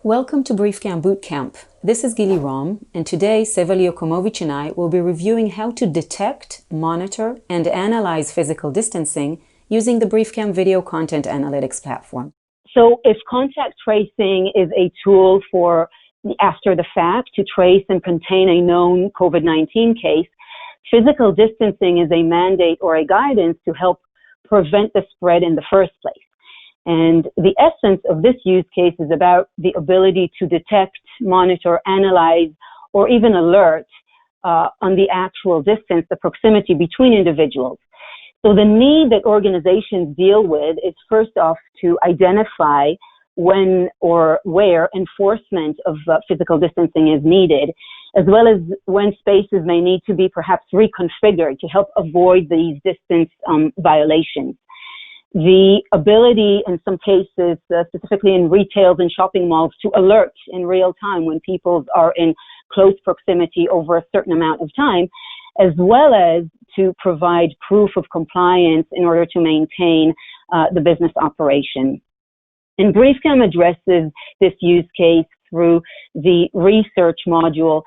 Welcome to BriefCam Bootcamp. This is Gili Rom, and today Seva Liokomovich and I will be reviewing how to detect, monitor, and analyze physical distancing using the BriefCam Video Content Analytics platform. So if contact tracing is a tool for after the fact to trace and contain a known COVID-19 case, physical distancing is a mandate or a guidance to help prevent the spread in the first place. And the essence of this use case is about the ability to detect, monitor, analyze, or even alert on the actual distance, the proximity between individuals. So the need that organizations deal with is first off to identify when or where enforcement of physical distancing is needed, as well as when spaces may need to be perhaps reconfigured to help avoid these distance violations. The ability in some cases, specifically in retail and shopping malls, to alert in real time when people are in close proximity over a certain amount of time, as well as to provide proof of compliance in order to maintain the business operation. And BriefCam addresses this use case through the research module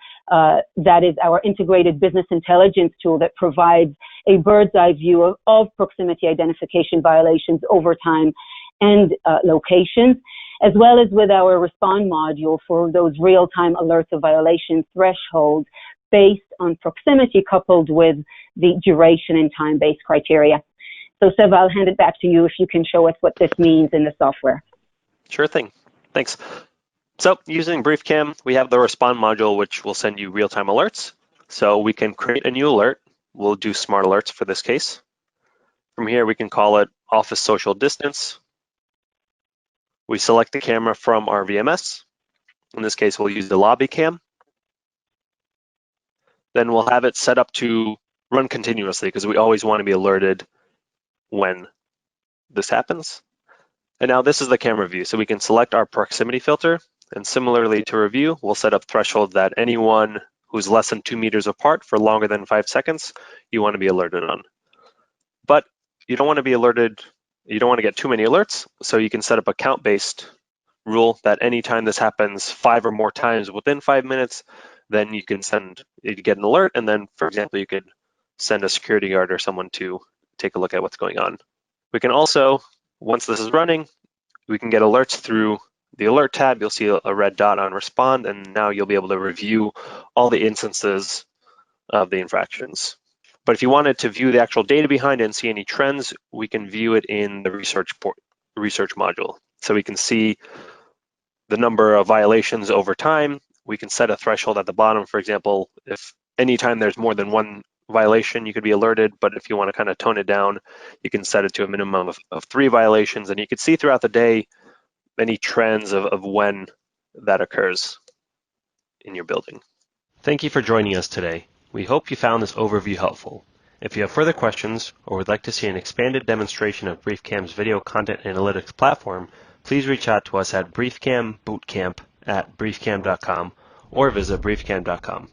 that is our integrated business intelligence tool that provides a bird's eye view of proximity identification violations over time and locations, as well as with our respond module for those real-time alerts of violation thresholds based on proximity coupled with the duration and time-based criteria. So Seva, I'll hand it back to you if you can show us what this means in the software. Sure thing. Thanks. So using BriefCam, we have the respond module, which will send you real-time alerts. So we can create a new alert. We'll do smart alerts for this case. From here, we can call it office social distance. We select the camera from our VMS. In this case, we'll use the lobby cam. Then we'll have it set up to run continuously because we always want to be alerted when this happens. And now this is the camera view. So we can select our proximity filter. And similarly to review, we'll set up thresholds that anyone who's less than 2 meters apart for longer than 5 seconds, you want to be alerted on. But you don't want to be alerted, you don't want to get too many alerts. So you can set up a count-based rule that anytime this happens 5 or more times within 5 minutes, then you can get an alert. And then, for example, you could send a security guard or someone to take a look at what's going on. We can also, once this is running, we can get alerts through the alert tab. You'll see a red dot on respond, and now you'll be able to review all the instances of the infractions. But if you wanted to view the actual data behind it and see any trends, we can view it in the research module. So we can see the number of violations over time. We can set a threshold at the bottom. For example, if anytime there's more than one violation, you could be alerted, but if you want to kind of tone it down, you can set it to a minimum of 3 violations, and you can see throughout the day any trends of when that occurs in your building. Thank you for joining us today. We hope you found this overview helpful. If you have further questions or would like to see an expanded demonstration of BriefCam's video content analytics platform, please reach out to us at BriefCam Bootcamp at briefcam.com or visit briefcam.com.